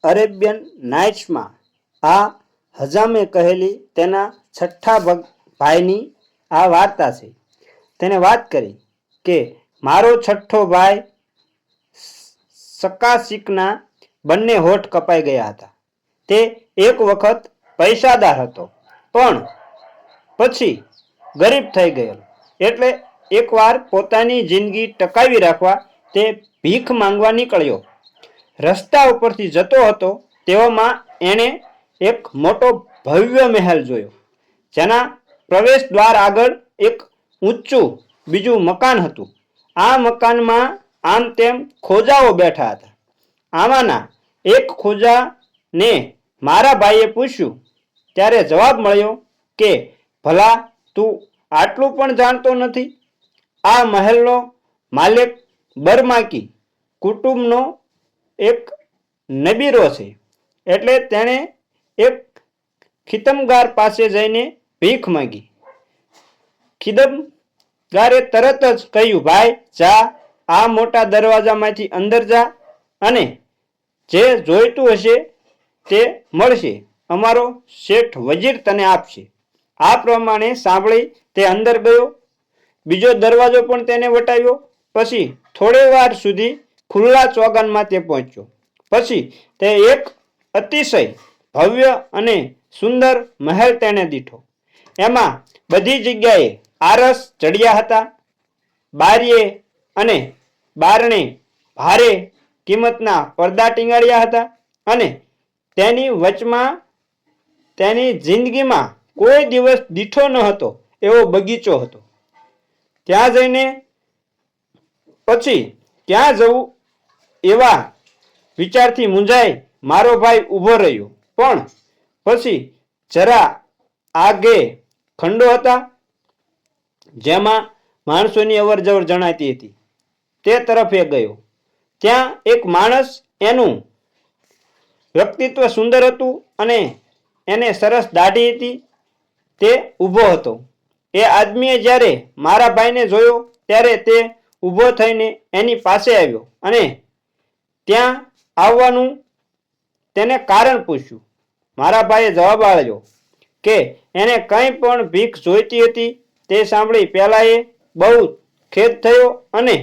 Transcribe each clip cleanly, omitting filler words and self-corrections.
Arabian નાઇટ્સમાં આ હજામે કહેલી તેના છઠ્ઠા ભાઈની આ વાર્તા છે. તેને વાત કરી કે મારો છઠ્ઠો ભાઈ સકાસિકના બંને હોઠ કપાઈ ગયા હતા. તે એક વખત પૈસાદાર હતો પણ પછી ગરીબ થઈ ગયેલો. એટલે એકવાર પોતાની જિંદગી ટકાવી રાખવા તે ભીખ માંગવા નીકળ્યો. રસ્તા ઉપરથી જતો હતો તેવામાં એણે એક મોટો ભવ્ય મહેલ જોયો, જેના પ્રવેશ દ્વાર આગળ એક ઊંચું બીજું મકાન હતું. આ મકાનમાં આમ તેમ ખોજાઓ બેઠા હતા. આમાંના એક ખોજાને મારા ભાઈએ પૂછ્યું ત્યારે જવાબ મળ્યો કે ભલા તું આટલું પણ જાણતો નથી? આ મહેલનો માલિક બરમાકી કુટુંબનો એક નબીરો છે. એટલે તેણે એક ખિતમગાર પાસે જઈને ભીખ માંગી. ખિદમગારે તરત જ કહ્યું, ભાઈ જા, આ મોટા દરવાજામાંથી અંદર જા અને જે જોઈતું હશે તે મળશે. અમારો શેઠ વજીર તને આપશે. આ પ્રમાણે સાંભળી તે અંદર ગયો. બીજો દરવાજો પણ તેને વટાવ્યો. પછી થોડી વાર સુધી ખુલ્લા ચોગાનમાં તે પહોંચ્યો. પછી તે એક અતિશય ભવ્ય અને સુંદર મહેલ તેને દીઠો. એમાં બધી જગ્યાએ આરસ ચડ્યા હતા. બારીએ અને બારણે ભારે કિંમતના પડદા ટીંગાડ્યા હતા અને તેની વચમાં તેની જિંદગીમાં કોઈ દિવસ દીઠો ન હતો એવો બગીચો હતો. ત્યાં જઈને પછી ક્યાં જવું એવા વિચારથી મૂંઝાઈ મારો ભાઈ ઊભો રહ્યો. પણ પછી જરા આગે ખંડો હતા જેમાં માણસોની અવર જવર જણાતી હતી. તે તરફ એ ગયો. ત્યાં એક માણસ, એનું વ્યક્તિત્વ સુંદર હતું અને એને સરસ દાઢી હતી, તે ઊભો હતો. એ આદમીએ જ્યારે મારા ભાઈને જોયો ત્યારે તે ઊભો થઈને એની પાસે આવ્યો અને ત્યાં આવવાનું તેને કારણ પૂછ્યું. મારા ભાઈએ જવાબ આપ્યો કે એને કંઈ પણ ભીખ જોઈતી હતી. તે સાંભળી પહેલાં એ બહુ ખેદ થયો અને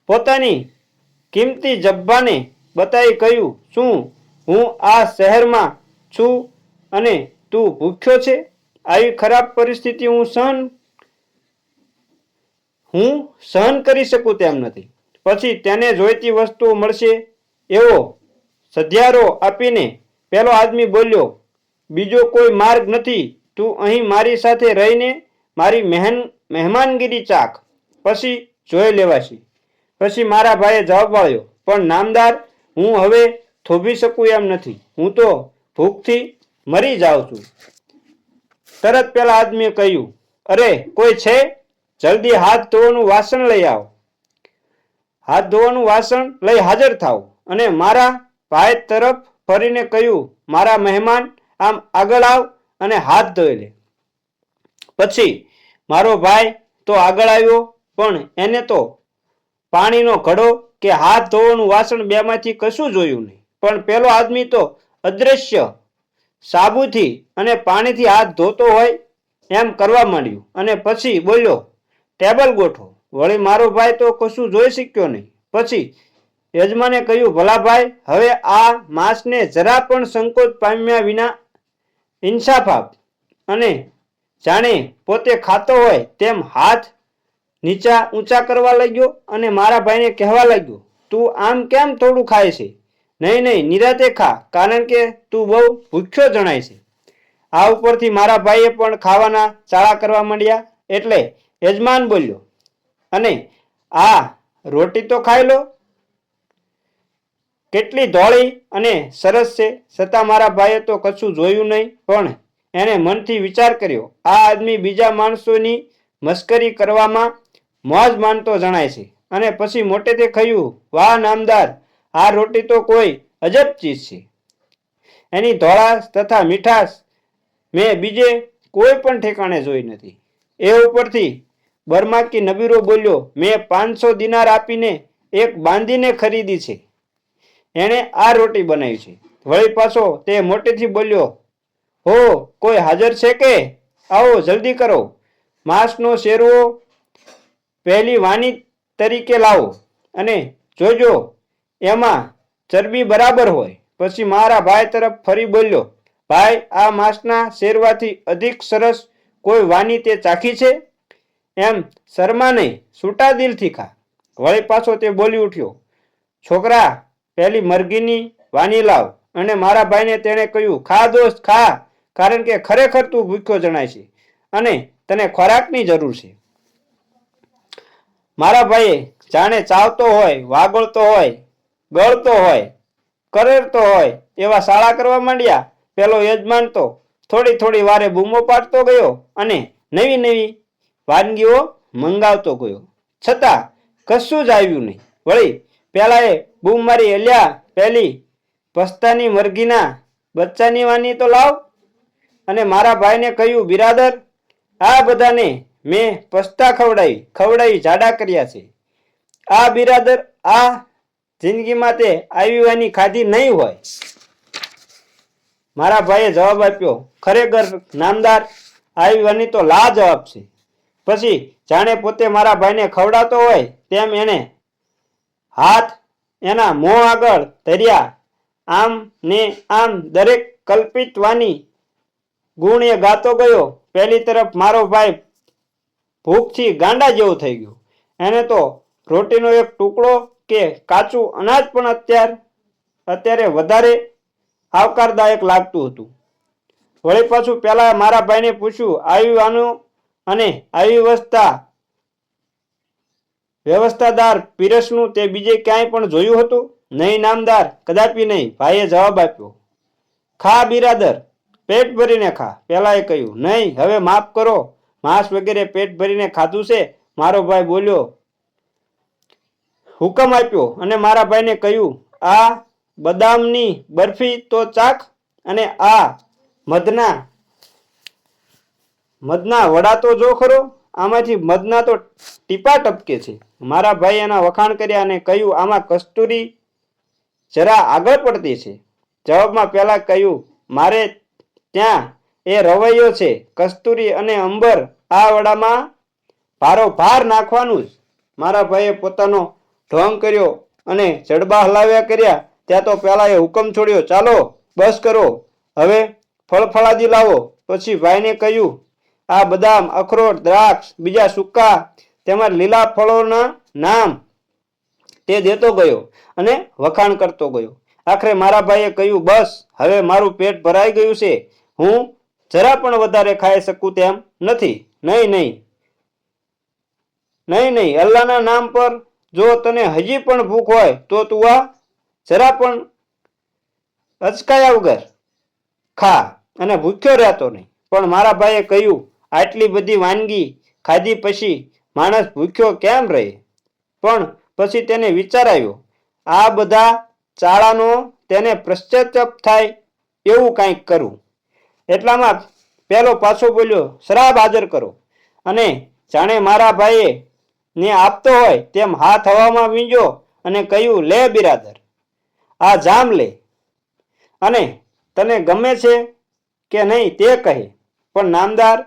પોતાની કિંમતી જબ્બાને બતાવી કહ્યું, શું હું આ શહેરમાં છું અને તું ભૂખ્યો છે? આવી ખરાબ પરિસ્થિતિ હું સહન કરી શકું તેમ નથી. પછી તેને જોઈતી વસ્તુઓ મળશે એવો સધિયારો આપીને પેલો આદમી બોલ્યો, બીજો કોઈ માર્ગ નથી. તું અહીં મારી સાથે રહીને મારી મહેમાનગીરી ચાખ, પછી જોઈ લેવાશે. પછી મારા ભાઈએ જવાબ આપ્યો, પણ નામદાર, હું હવે થોભી શકું એમ નથી. હું તો ભૂખથી મરી જાઉં છું. તરત પેલા આદમીએ કહ્યું, અરે કોઈ છે? જલ્દી હાથ ધોવાનું વાસણ લઈ આવો. હાથ ધોવાનું વાસણ લઈ હાજર થાવ. અને મારા ભાઈ તરફ ફરીને કહ્યું, મારા મહેમાન, આમ આગળ આવ અને હાથ ધોઈ લે. પછી મારો ભાઈ તો આગળ આવ્યો, પણ એને તો પાણીનો ઘડો કે હાથ ધોવાનું વાસણ બેમાંથી કશું જોયું નહીં. પણ પેલો આદમી તો અદ્રશ્ય સાબુથી અને પાણીથી હાથ ધોતો હોય એમ કરવા માંડ્યું અને પછી બોલ્યો, ટેબલ ગોઠવો. વળી મારો ભાઈ તો કશું જોઈ શક્યો નહીં. પછી યજમાને કહ્યું, ભલા ભાઈ, હવે આ માંસને જરા પણ સંકોચ પામ્યા વિના ઇન્સાફ આપ. અને જાણે પોતે ખાતો હોય તેમ હાથ નીચા ઊંચા કરવા લાગ્યો અને મારા ભાઈને કહેવા લાગ્યો, તું આમ કેમ થોડું ખાય છે? નહીં નહીં, નિરાતે ખા, કારણ કે તું બહુ ભૂખ્યો જણાય છે. આ ઉપરથી મારા ભાઈએ પણ ખાવાના ચાળા કરવા માંડ્યા. એટલે યજમાન બોલ્યો, અને આ રોટી તો ખાઈ લો, કેટલી ધોળી અને સરસ છે. છતાં મારા ભાઈએ તો કશું જોયું નહીં, પણ એણે મનથી વિચાર કર્યો, આ આદમી બીજા માણસોની મસ્કરી કરવામાં મોજ માનતો જણાય છે. અને પછી મોટેથી કહ્યું, વાહ નામદાર, આ રોટી તો કોઈ અજબ ચીજ છે. એની ધોળાશ તથા મીઠાશ મેં બીજે કોઈ પણ ઠેકાણે જોઈ નથી. એ ઉપરથી બરમાકી નબીરો બોલ્યો, મેં 500 દિનાર આપીને એક બાંધીને ખરીદી છે. એણે આ રોટી બનાવી છે. વળી પાછો તે મોટેથી બોલ્યો, હો, કોઈ હાજર છે કે? આવો જલ્દી કરો, માંસનો શેરવો પહેલી વાની તરીકે લાવો અને જોજો એમાં ચરબી બરાબર હોય. પછી મારા ભાઈ તરફ ફરી બોલ્યો, ભાઈ, આ માંસના શેરવાથી અધિક સરસ કોઈ વાની તે ચાખી છે? એમ શરમા નહીં, છૂટા દિલથી ખા. વળી પાછો તે બોલી ઉઠ્યો, છોકરા, પહેલી મરઘીની વાની લાવ. અને મારા ભાઈને તેણે કહ્યું, ખા દોસ્ત, ખા, કારણ કે ખરેખર તું ભૂખ્યો જણાય છે અને તને ખોરાકની જરૂર છે. મારા ભાઈએ જાણે ચાવતો હોય, વાગોળતો હોય, ગળતો હોય, કરેરતો હોય એવા શાળા કરવા માંડ્યા. પેલો યજમાન તો થોડી થોડી વારે બૂમો પાડતો ગયો અને નવી નવી વાનગીઓ મંગાવતો ગયો, છતાં કશું જ આવ્યું નહીં. વળી પેલાએ બૂમ મારી, એલ્યા, પેલી પસ્તાની મરઘીના બચ્ચાની વાની તો લાવ. અને મારા ભાઈને કહ્યું, બિરાદર, આ બધાને મેં પસ્તા ખવડાવી જાડા કર્યા છે. આ બિરાદર આ જિંદગીમાં તે આવી વાની ખાધી નહીં હોય. મારા ભાઈએ જવાબ આપ્યો, ખરેખર નામદાર, આવી વાની તો લાજવાબ છે. પછી જાણે પોતે મારા ભાઈને ખવડાવતો હોય તેમ એણે હાથ એના મોં આગળ ધર્યા. આમ ને આમ દરેક કલ્પિત વાની ગુણ એ ગાતો ગયો. પહેલી તરફ મારો ભાઈ ભૂખથી ગાંડા જેવો થઈ ગયો. એને તો રોટીનો એક ટુકડો કે કાચું અનાજ પણ અત્યારે વધારે આવકારદાયક લાગતું હતું. વળી પાછું પેલા મારા ભાઈને પૂછ્યું, આવી વાનું અને આવી વ્યવસ્થાદાર પીરસનું તે બીજે ક્યાંય પણ જોયું હતું? નહીં નામદાર, કદાપી નહીં. ભાઈએ જવાબ આપ્યો. ખા બિરાદર, પેટ ભરીને ખા. પેલાએ કહ્યું, નહીં, હવે માફ કરો, માંસ વગેરે પેટ ભરીને ખાધું છે. મારો ભાઈ બોલ્યો, હુકમ આપ્યો અને મારા ભાઈને કહ્યું, આ બદામની બરફી તો ચાખ અને આ મધના વડા તો જો ખરો, આમાંથી મધના તો ટીપા ટપકે છે. મારા ભાઈ એના વખાણ કર્યા અને કહ્યું, આમાં કસ્તુરી જરા આગળ પડતી છે. જવાબમાં પેલા કહ્યું, મારે ત્યાં એ રવૈયો છે, કસ્તુરી અને અંબર આ વડામાં ભારોભાર નાખવાનું જ. મારા ભાઈએ પોતાનો ઢોંગ કર્યો અને જડબા હલાવ્યા કર્યા. ત્યાં તો પેલાએ હુકમ છોડ્યો, ચાલો બસ કરો, હવે ફળફળાદી લાવો. પછી ભાઈને કહ્યું, આ બદામ, અખરોટ, દ્રાક્ષ, બીજા સૂકા તેમજ લીલા ફળોના નામ તે દેતો ગયો અને વખાણ કરતો ગયો. આખરે મારા ભાઈએ કહ્યું, બસ, હવે મારું પેટ ભરાઈ ગયું છે, હું જરા પણ વધારે ખાઈ શકું તેમ નથી. નહીં નહીં નહીં નહીં, અલ્લાહના નામ પર જો તને હજી પણ ભૂખ હોય તો તું આ જરા પણ અચકાયા વગર ખા અને ભૂખ્યો રહેતો નહીં. પણ મારા ભાઈએ કહ્યું, આટલી બધી વાનગી ખાધી પછી માણસ ભૂખ્યો કેમ રહે? પણ પછી તેને વિચાર આવ્યો, આ બધા ચાળાનો તેને પશ્ચાતાપ થાય એવું કંઈક કરવું. એટલામાં પેલો પાછો બોલ્યો, શરાબ હાજર કરો. અને જાણે મારા ભાઈએ ને આપતો હોય તેમ હાથ હવામાં વીંજ્યો અને કહ્યું, લે બિરાદર, આ જામ લે અને તને ગમે છે કે નહીં તે કહે. પણ નામદાર,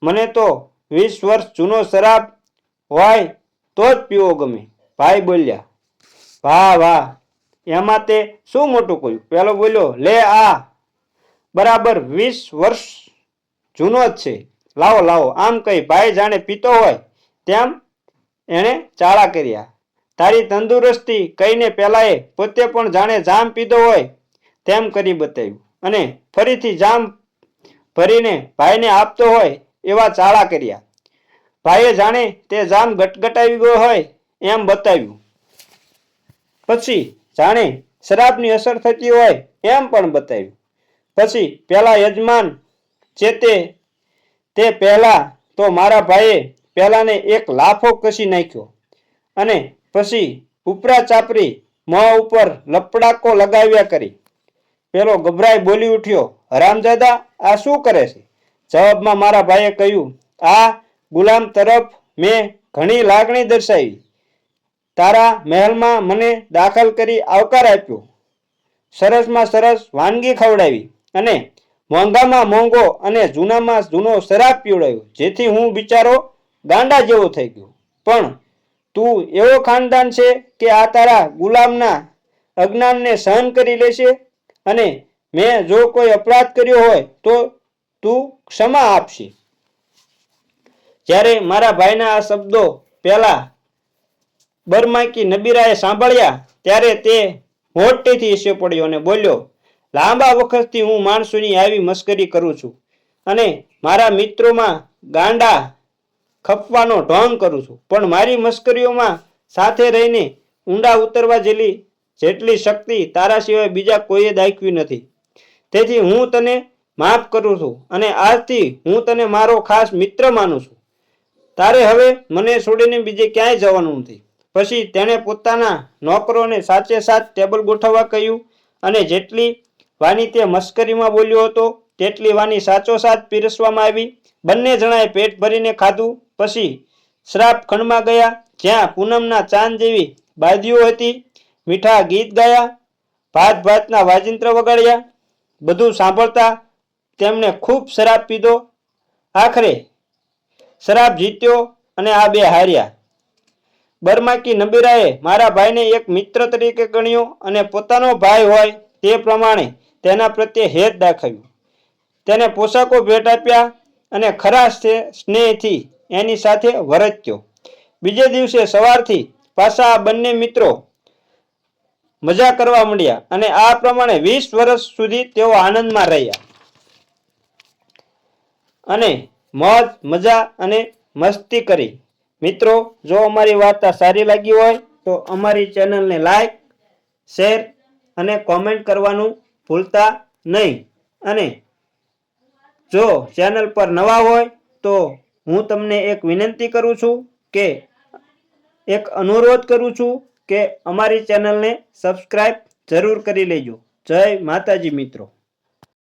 મને તો 20 વર્ષ જૂનો શરાબ હોય તો જ પીવો ગમે. ભાઈ બોલ્યા, વાહ વાહ, એમાં તે શું મોટું કહ્યું? પેલો બોલ્યો, લે, આ બરાબર 20 વર્ષ જૂનો જ છે, લાવો લાવો. આમ કહી ભાઈ જાણે પીતો હોય તેમ એણે ચાળા કર્યા. તારી તંદુરસ્તી કહીને પેલાએ પોતે પણ જાણે જામ પીધો હોય તેમ કરી બતાવ્યું અને ફરીથી જામ ભરીને ભાઈને આપતો હોય એવા ચાળા કર્યા. ભાઈએ જાણે તે જામ ગટગટાવી ગયો હોય એમ બતાવ્યું. પછી જાણે શરાબની અસર થતી હોય એમ પણ બતાવ્યું. પછી પેલા યજમાન છે તે પહેલા તો મારા ભાઈએ પેલાને એક લાફો કસી નાખ્યો અને પછી ઉપરા ચાપરી મોં ઉપર લપડાકો લગાવ્યા કરી. પેલો ગભરાઈ બોલી ઉઠ્યો, હરામજાદા, આ શું કરે છે? જવાબમાં મારા ભાઈએ કહ્યું, આ ગુલામ તરફ મેં ઘણી લાગણી દર્શાવી, તારા મહેલમાં મને દાખલ કરી આવકાર આપ્યો, સરસમાં સરસ વાનગી ખવડાવી અને મોંઘામાં મોંઘો અને જૂનામાં જૂનો શરાબ પીવડાવ્યો, જેથી હું બિચારો ગાંડા જેવો થઈ ગયો. પણ તું એવો ખાનદાન છે કે આ તારા ગુલામના અજ્ઞાનને સહન કરી લેશે અને મેં જો કોઈ અપરાધ કર્યો હોય તો તું ક્ષમા આપશે. જ્યારે મારા ભાઈના આ શબ્દો પહેલા બરમાકી નબીરાએ સાંભળ્યા ત્યારે તે મોટેથી ઈસે પડ્યો અને બોલ્યો, લાંબા વખતથી હું માણસોની આવી મસ્કરી કરું છું અને મારા મિત્રોમાં ગાંડા ખપવાનો ઢોંગ કરું છું, પણ મારી મસ્કરીઓમાં સાથે રહીને ઊંડા ઉતરવા જેટલી શક્તિ તારા સિવાય બીજા કોઈએ દાખવી નથી. તેથી હું તને માફ કરું છું અને આજથી હું તને મારો ખાસ મિત્ર માનું છું. તારે હવે મને છોડીને બીજે ક્યાંય જવાનું નથી. પછી તેણે પોતાના નોકરોને સાચે સાચ ટેબલ ગોઠવવા કહ્યું અને જેટલી વાની તે મસ્કરીમાં બોલ્યો હતો તેટલી વાની સાચોસાચ પીરસવામાં આવી. બંને જણાએ પેટ ભરીને ખાધું. પછી શ્રાપ ખંડમાં ગયા, જ્યાં પૂનમના ચાંદ જેવી બાદીઓ હતી. મીઠા ગીત ગાયા, ભાત ભાતના વાજિંત્ર વગાડ્યા. બધું સાંભળતા તેમણે ખૂબ શરાબ પીધો. આખરે શરાબ જીત્યો અને આ બે હાર્યા. બરમાકી નબીરાએ મારા ભાઈને એક મિત્ર તરીકે ગણ્યો અને પોતાનો ભાઈ હોય તે પ્રમાણે તેના પ્રત્યે હેત દાખવ્યું. તેને પોશાકો ભેટ આપ્યા અને ખરા સ્નેહથી એની સાથે વર્ત્યો. બીજે દિવસે સવારથી પાછા આ બંને મિત્રો મજા કરવા માંડ્યા અને આ પ્રમાણે 20 વર્ષ સુધી તેઓ આનંદમાં રહ્યા અને મોજ મજા અને મસ્તી કરી. મિત્રો, જો અમારી વાર્તા સારી લાગી હોય તો અમારી ચેનલને લાઈક, શેર અને કોમેન્ટ કરવાનું ભૂલતા નહીં. અને જો ચેનલ પર નવા હોય તો હું તમને એક વિનંતી કરું છું કે એક અનુરોધ કરું છું કે અમારી ચેનલને સબસ્ક્રાઈબ જરૂર કરી લેજો. જય માતાજી મિત્રો.